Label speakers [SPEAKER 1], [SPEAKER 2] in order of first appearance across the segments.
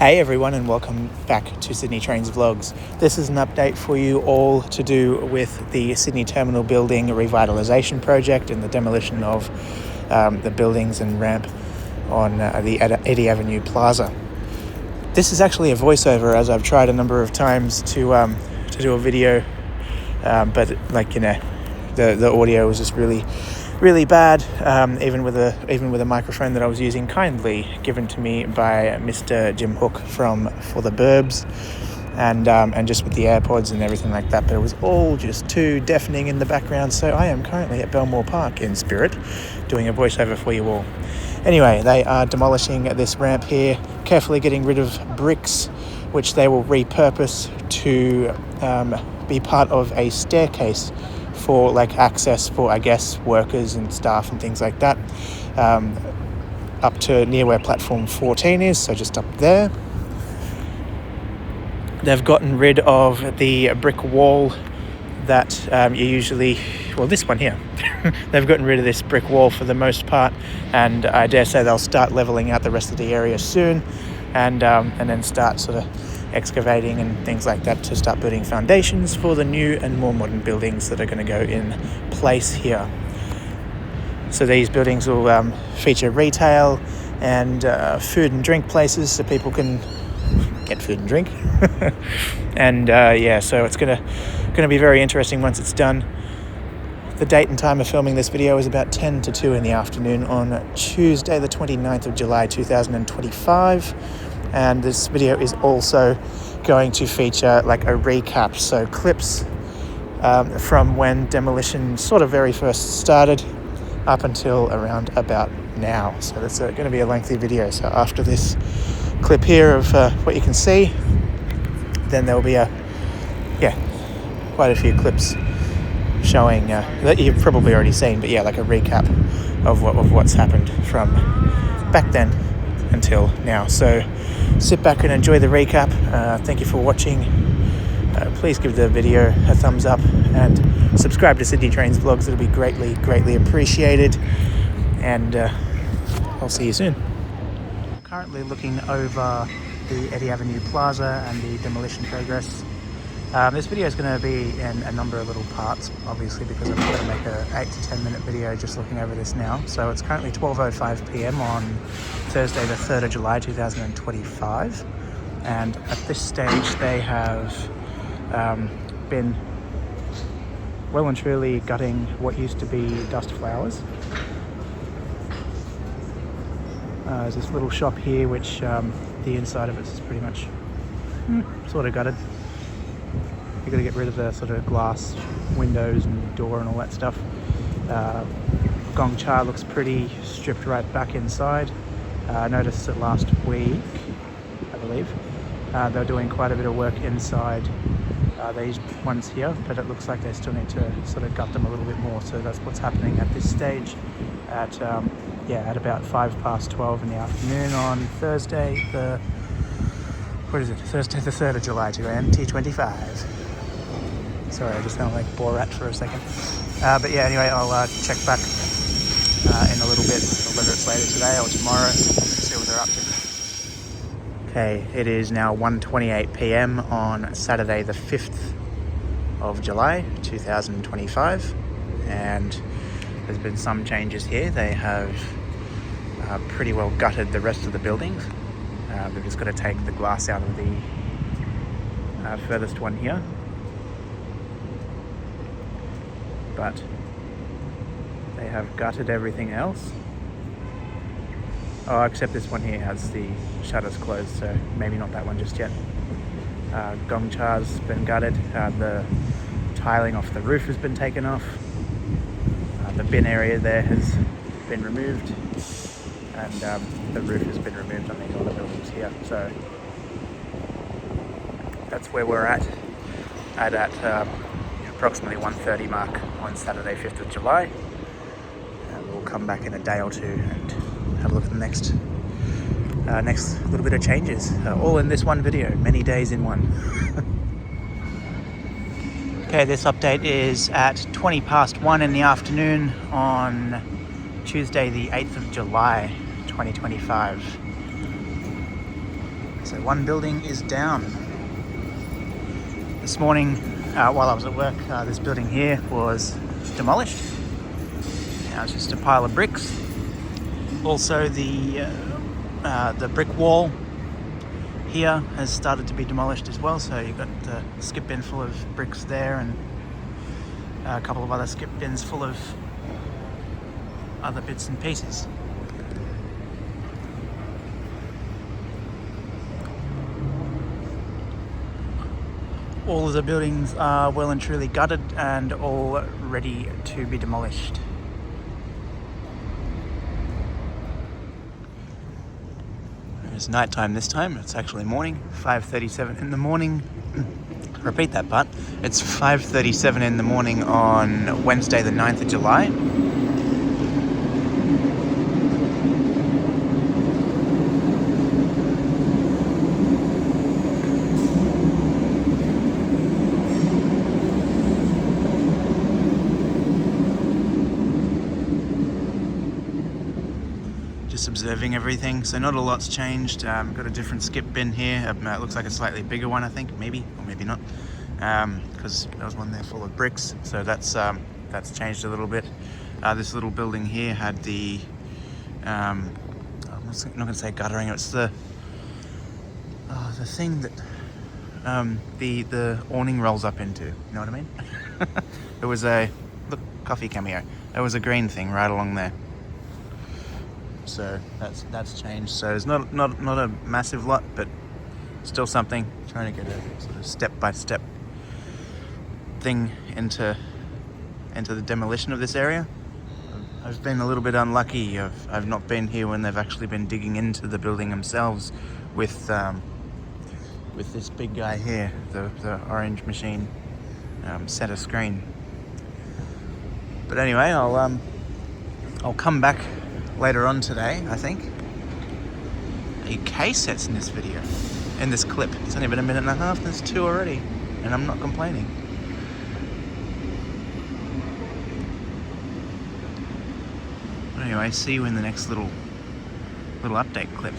[SPEAKER 1] Hey everyone, and welcome back to Sydney Trains Vlogs. This is an update for you all to do with the Sydney Terminal Building Revitalisation project and the demolition of the buildings and ramp on the Eddy Avenue Plaza. This is actually a voiceover, as I've tried a number of times to do a video, but the audio was just really bad, even with a microphone that I was using, kindly given to me by Mr. Jim Hook For the Burbs, and just with the AirPods and everything like that. But it was all just too deafening in the background. So I am currently at Belmore Park in spirit, doing a voiceover for you all. Anyway, they are demolishing this ramp here, carefully getting rid of bricks, which they will repurpose to be part of a staircase for access for, I guess, workers and staff and things like that, up to near where platform 14 is, so just up there. They've gotten rid of the brick wall that you usually, this one here. They've gotten rid of this brick wall for the most part, and I dare say they'll start levelling out the rest of the area soon, and then start sort of excavating and things like that to start building foundations for the new and more modern buildings that are going to go in place here. So these buildings will feature retail and food and drink places, so people can get food and drink. And so it's going to be very interesting once it's done. The date and time of filming this video is about 10 to 2 in the afternoon on Tuesday the 29th of July 2025. And this video is also going to feature a recap, so clips from when demolition sort of very first started up until around about now. So that's going to be a lengthy video. So after this clip here of what you can see, then there'll be quite a few clips showing that you've probably already seen, but a recap of what's happened from back then until now. So sit back and enjoy the recap. Thank you for watching. Please give the video a thumbs up and subscribe to Sydney Trains Vlogs. It'll be greatly appreciated. And I'll see you soon. I'm currently looking over the Eddy Avenue Plaza and the demolition progress. This video is going to be in a number of little parts, obviously, because I'm going to make a 8 to 10 minute video just looking over this now. So it's currently 12:05 p.m. on Thursday the 3rd of July 2025, and at this stage they have been well and truly gutting what used to be dust flowers. There's this little shop here which the inside of it is pretty much sort of gutted. You've got to get rid of the sort of glass windows and door and all that stuff. Gong Cha looks pretty stripped right back inside. I noticed that last week, I believe, they were doing quite a bit of work inside these ones here, but it looks like they still need to sort of gut them a little bit more. So that's what's happening at this stage at about 12:05 in the afternoon on Thursday Thursday the 3rd of July 2025. Sorry, I just sound like Borat for a second. Anyway, I'll check back in a little bit, whether it's later today or tomorrow, see what they're up to. Okay, it is now 1:28 p.m. on Saturday the 5th of July 2025, and there's been some changes here. They have pretty well gutted the rest of the buildings. They've just got to take the glass out of the furthest one here. But they have gutted everything else. Oh, except this one here has the shutters closed, so maybe not that one just yet. Gong Cha's been gutted. The tiling off the roof has been taken off. The bin area there has been removed. And the roof has been removed on these other buildings here. So that's where we're at approximately 1:30 mark on Saturday 5th of July. And we'll come back in a day or two and have a look at the next little bit of changes. All in this one video, many days in one. Okay, this update is at 1:20 in the afternoon on Tuesday the 8th of July 2025. So one building is down. This morning, while I was at work, this building here was demolished. Now it's just a pile of bricks. Also, the brick wall here has started to be demolished as well. So you've got the skip bin full of bricks there, and a couple of other skip bins full of other bits and pieces. All of the buildings are well and truly gutted and all ready to be demolished. It's nighttime this time. It's actually morning, 5:37 in the morning. Repeat that part. It's 5:37 in the morning on Wednesday the 9th of July. Just observing everything, so not a lot's changed. Got a different skip bin here. It looks like a slightly bigger one, I think, maybe, or maybe not, because there was one there full of bricks, so that's changed a little bit. This little building here had the, I'm not going to say guttering, it's the thing that the awning rolls up into, you know what I mean? It was a, look, coffee cameo. There was a green thing right along there. So that's changed. So it's not a massive lot, but still something. Trying to get a sort of step-by-step thing into the demolition of this area. I've been a little bit unlucky. I've not been here when they've actually been digging into the building themselves with this big guy here, the orange machine center screen. But anyway, I'll come back later on today, I think. 8K sets in this video, in this clip. It's only been a minute and a half, there's 2 already, and I'm not complaining. But anyway, see you in the next little update clip.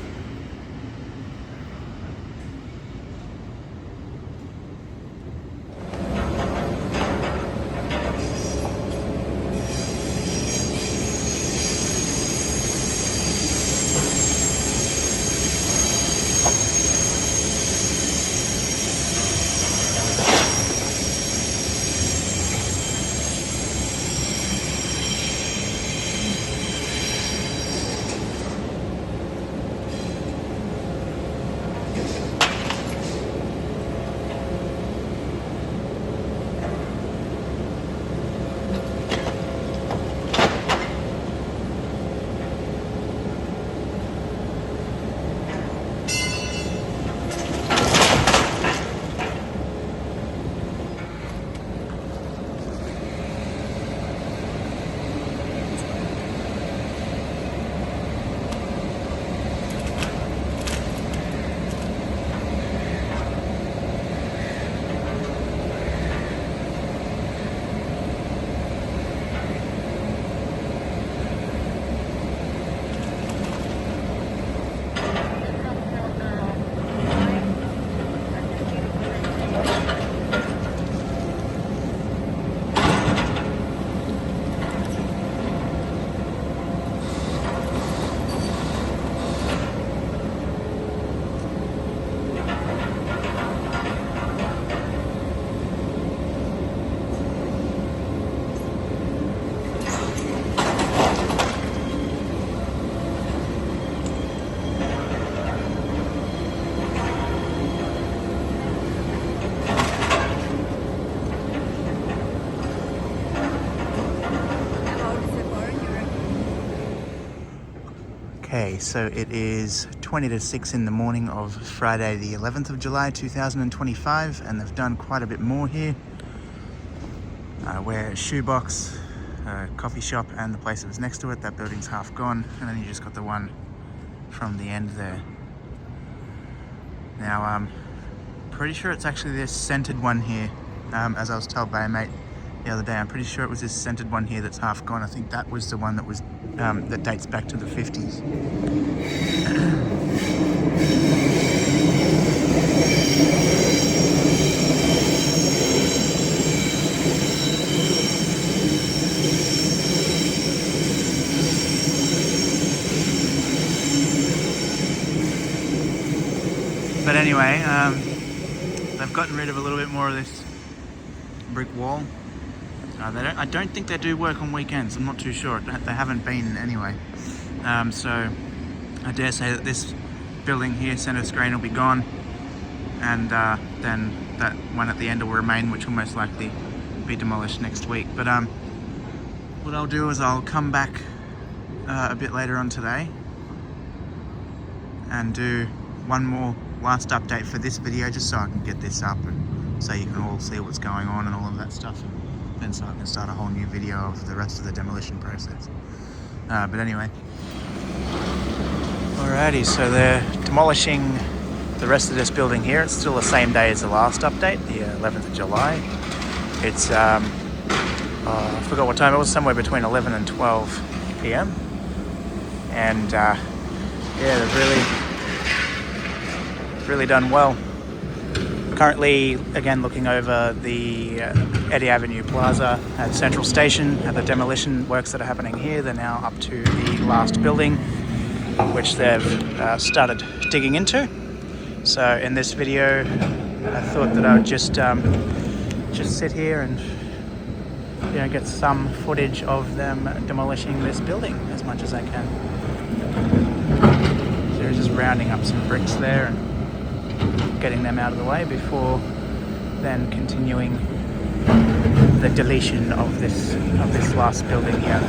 [SPEAKER 1] Okay, so it is 20 to 6 in the morning of Friday the 11th of July 2025, and they've done quite a bit more here. Where Shoebox, coffee shop, and the place that was next to it, that building's half gone, and then you just got the one from the end there. Now, I'm pretty sure it's actually this centered one here, as I was told by a mate the other day. I'm pretty sure it was this centered one here that's half gone. I think that was the one that was that dates back to the 50s. But anyway, they've gotten rid of a little bit more of this brick wall. I don't think they do work on weekends. I'm not too sure. They haven't been anyway. So I dare say that this building here, centre screen, will be gone, and then that one at the end will remain, which will most likely be demolished next week. But what I'll do is I'll come back a bit later on today and do one more last update for this video, just so I can get this up and so you can all see what's going on and all of that stuff, and then so I can start a whole new video of the rest of the demolition process. But anyway, alrighty, so they're demolishing the rest of this building here. It's still the same day as the last update, the 11th of July. It's I forgot what time it was, somewhere between 11 and 12 p.m. And yeah, they've really done well. Currently, again, looking over the Eddy Avenue Plaza at Central Station at the demolition works that are happening here. They're now up to the last building, which they've started digging into. So in this video, I thought that I would just sit here and get some footage of them demolishing this building as much as I can. So they're just rounding up some bricks there and getting them out of the way before then continuing the deletion of this last building here.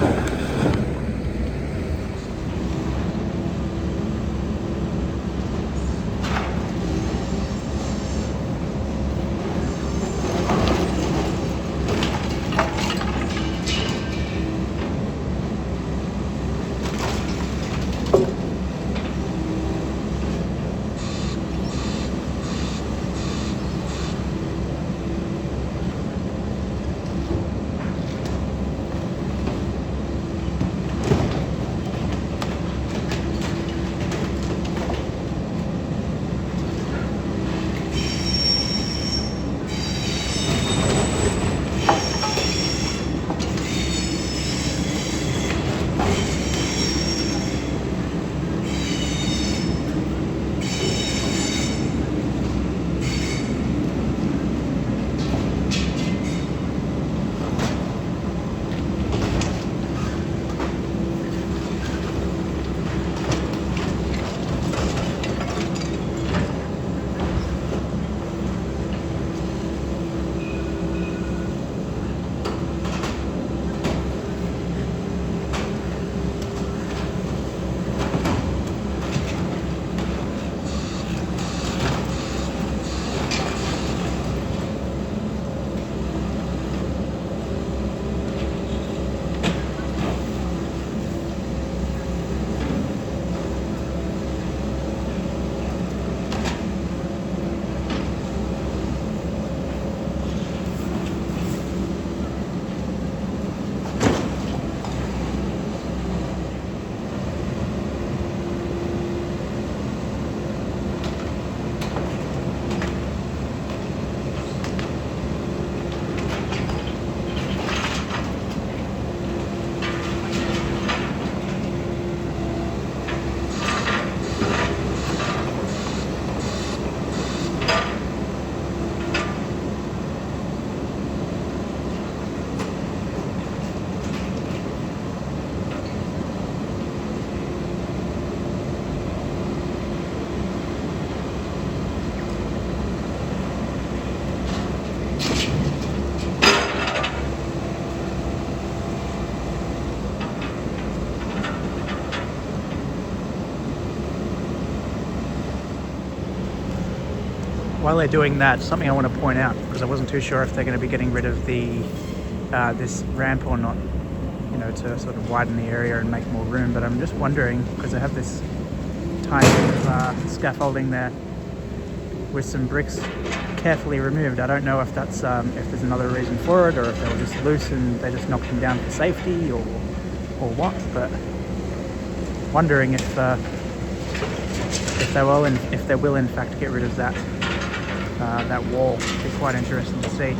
[SPEAKER 1] While they're doing that, something I want to point out, because I wasn't too sure if they're going to be getting rid of the this ramp or not, to sort of widen the area and make more room. But I'm just wondering, because I have this tiny bit of scaffolding there with some bricks carefully removed. I don't know if that's if there's another reason for it, or if they were just loose and they just knocked them down for safety, or what. But wondering if they will in fact get rid of that wall. It'd be quite interesting to see.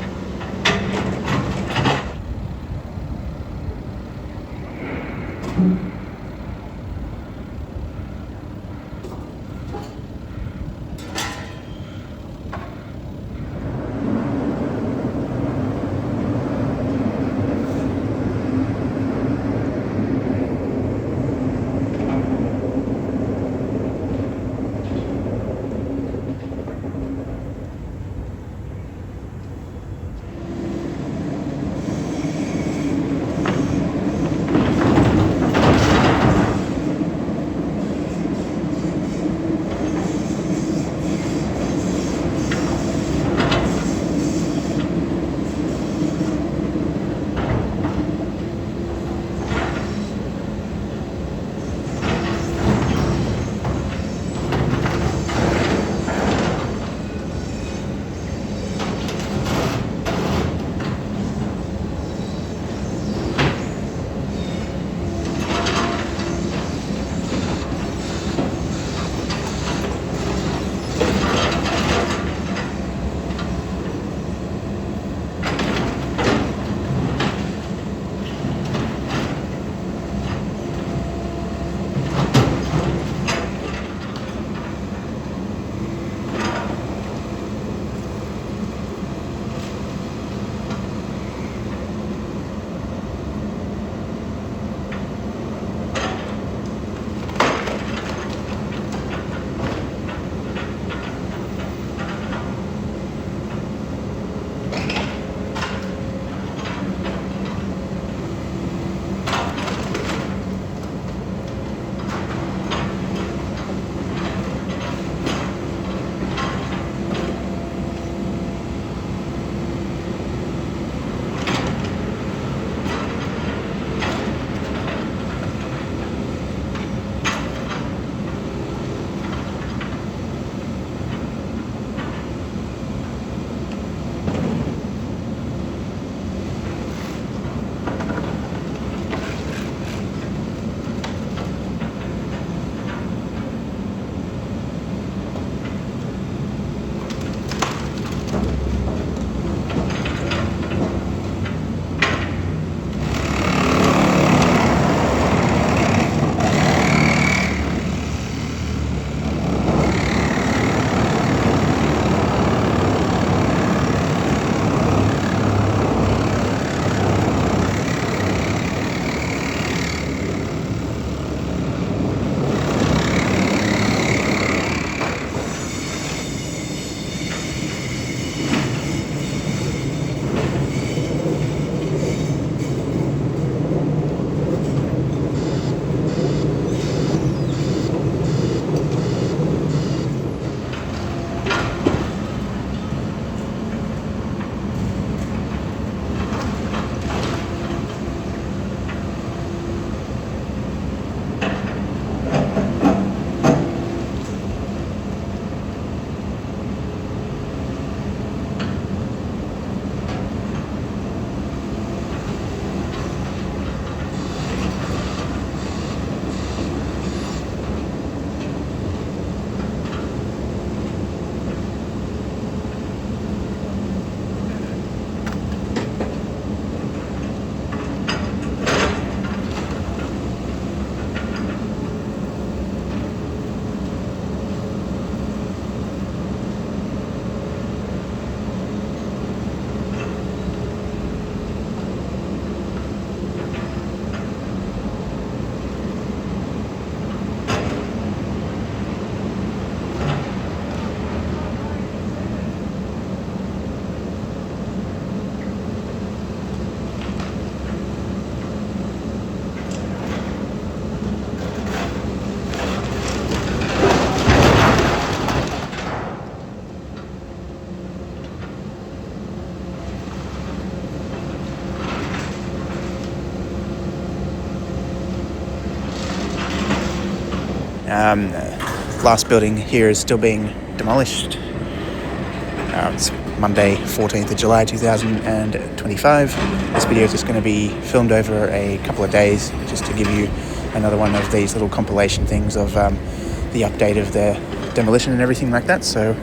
[SPEAKER 1] Last building here is still being demolished. It's Monday, 14th of July 2025. This video is just going to be filmed over a couple of days just to give you another one of these little compilation things of the update of the demolition and everything like that. So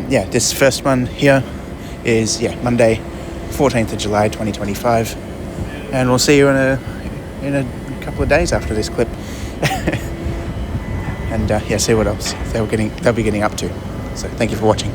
[SPEAKER 1] yeah, this first one here is Monday, 14th of July 2025, and we'll see you in a couple of days after this clip. And see what else they'll be getting up to. So thank you for watching.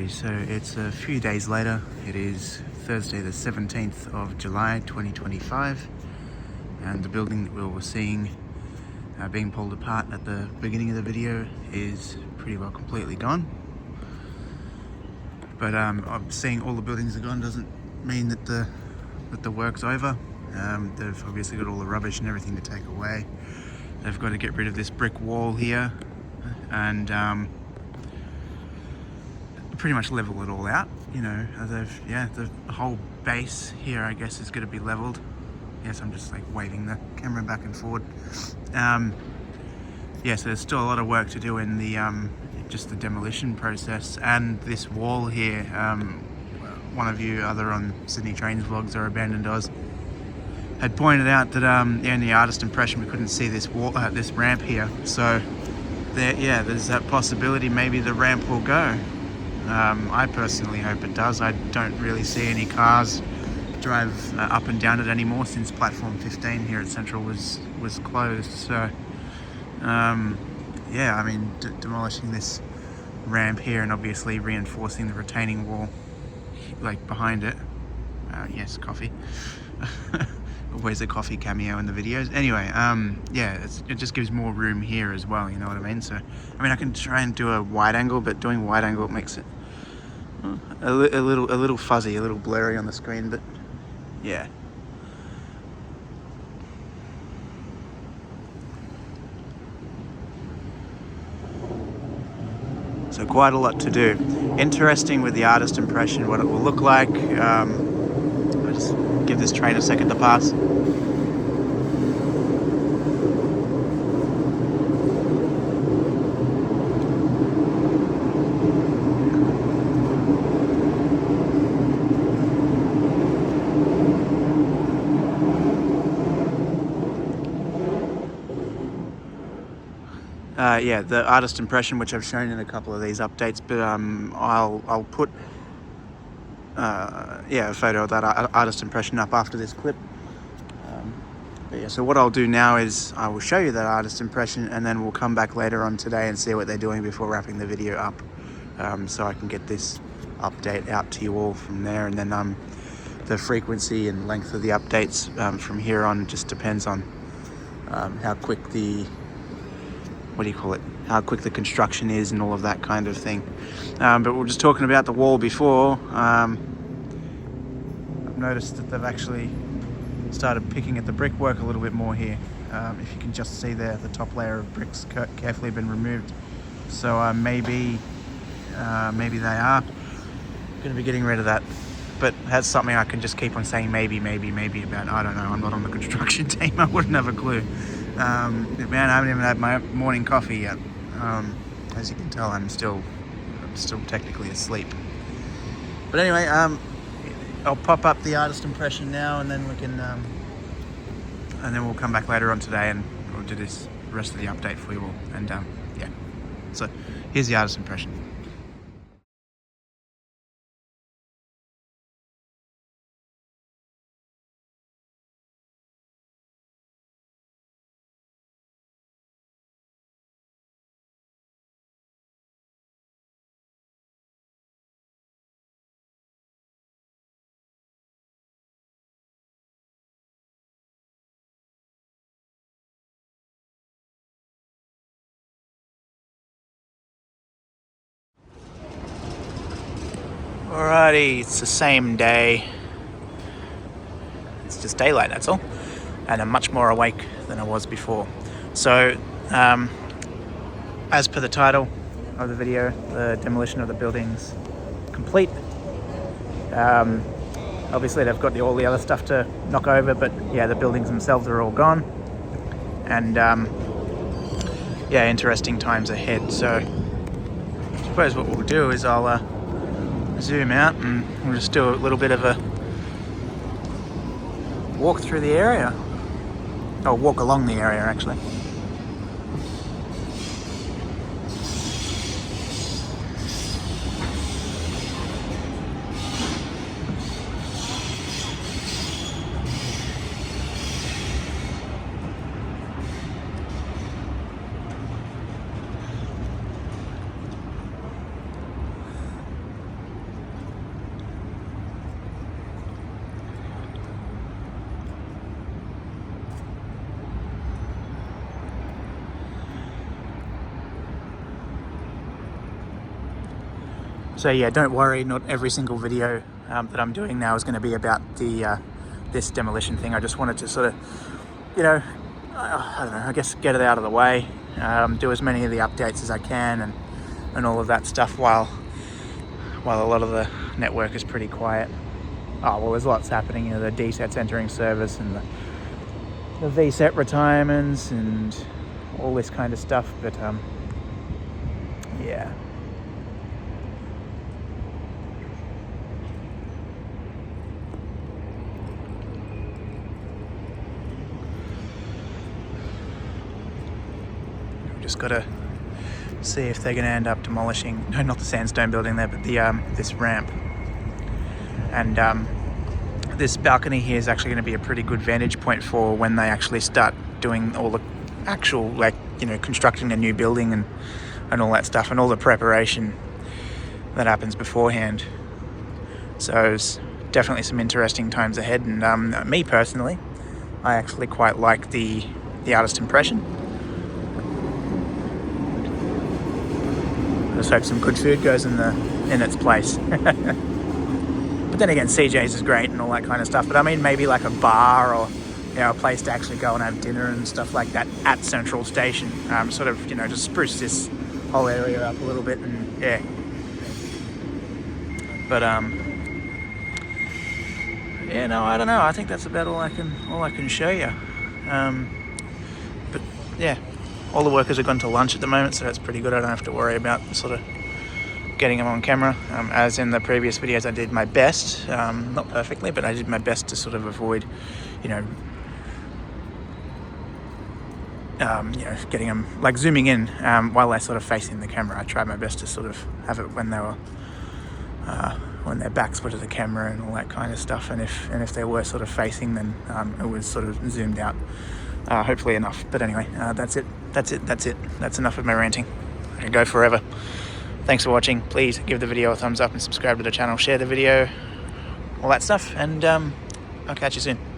[SPEAKER 1] So it's a few days later. It is Thursday the 17th of July 2025, and the building that we were seeing being pulled apart at the beginning of the video is pretty well completely gone. But seeing all the buildings are gone doesn't mean that the work's over. They've obviously got all the rubbish and everything to take away. They've got to get rid of this brick wall here and pretty much level it all out. You know, the whole base here, I guess, is going to be leveled. Yes, I'm just like waving the camera back and forward. So there's still a lot of work to do in the just the demolition process. And this wall here, one of you other on Sydney Trains vlogs or Abandoned Oz had pointed out that in the artist impression we couldn't see this wall, this ramp here. So there's that possibility maybe the ramp will go. I personally hope it does. I don't really see any cars drive up and down it anymore since platform 15 here at Central was closed. So yeah, I mean, demolishing this ramp here and obviously reinforcing the retaining wall like behind it. Yes, coffee. Always a coffee cameo in the videos. Anyway, yeah, it just gives more room here as well, you know what I mean? So, I mean, I can try and do a wide angle, but doing wide angle makes it a little fuzzy, a little blurry on the screen, but yeah. So quite a lot to do. Interesting with the artist impression, what it will look like. I'll just give this train a second to pass. Yeah, the artist impression, which I've shown in a couple of these updates, but I'll put yeah, a photo of that artist impression up after this clip. But yeah, so what I'll do now is I will show you that artist impression, and then we'll come back later on today and see what they're doing before wrapping the video up, so I can get this update out to you all from there. And then the frequency and length of the updates from here on just depends on how quick how quick the construction is and all of that kind of thing. But we were just talking about the wall before. I've noticed that they've actually started picking at the brickwork a little bit more here. If you can just see there, the top layer of bricks carefully been removed. So maybe they are going to be getting rid of that. But that's something I can just keep on saying maybe about. I don't know, I'm not on the construction team, I wouldn't have a clue. Man, I haven't even had my morning coffee yet. As you can tell, I'm still technically asleep. But anyway, I'll pop up the artist impression now, and then we can, and then we'll come back later on today and we'll do this rest of the update for you all. And yeah, so here's the artist impression. Alrighty, it's the same day. It's just daylight, that's all. And I'm much more awake than I was before. So, as per the title of the video, the demolition of the building's complete. Obviously they've got all the other stuff to knock over, but yeah, the buildings themselves are all gone. And yeah, interesting times ahead. So I suppose what we'll do is I'll zoom out and we'll just do a little bit of a walk through the area, or walk along the area actually. So yeah, don't worry, not every single video that I'm doing now is going to be about the this demolition thing. I just wanted to sort of, you know, I don't know, I guess get it out of the way, do as many of the updates as I can and all of that stuff while a lot of the network is pretty quiet. Oh, well, there's lots happening, you know, the D sets entering service and the V set retirements and all this kind of stuff, but yeah. Just got to See if they're going to end up demolishing, no, not the sandstone building there, but the this ramp. And this balcony here is actually going to be a pretty good vantage point for when they actually start doing all the actual, like, you know, constructing a new building and all that stuff, and all the preparation that happens beforehand. So it's definitely some interesting times ahead. And me personally, I actually quite like the artist impression. I just hope some good food goes in its place. But then again, CJ's is great and all that kind of stuff. But I mean, maybe like a bar, or, you know, a place to actually go and have dinner and stuff like that at Central Station. Sort of, you know, just spruce this whole area up a little bit, and yeah. But yeah, no, I don't know. I think that's about all I can show you. But yeah, all the workers have gone to lunch at the moment, so that's pretty good. I don't have to worry about sort of getting them on camera. As in the previous videos, I did my best, not perfectly, but I did my best to sort of avoid, you know, getting them, like, zooming in while they're sort of facing the camera. I tried my best to sort of have it when they were when their backs were to the camera and all that kind of stuff. And if they were sort of facing, then it was sort of zoomed out. Hopefully enough. But anyway, that's it. That's enough of my ranting. I can go forever. Thanks for watching. Please give the video a thumbs up and subscribe to the channel. Share the video, all that stuff, and I'll catch you soon.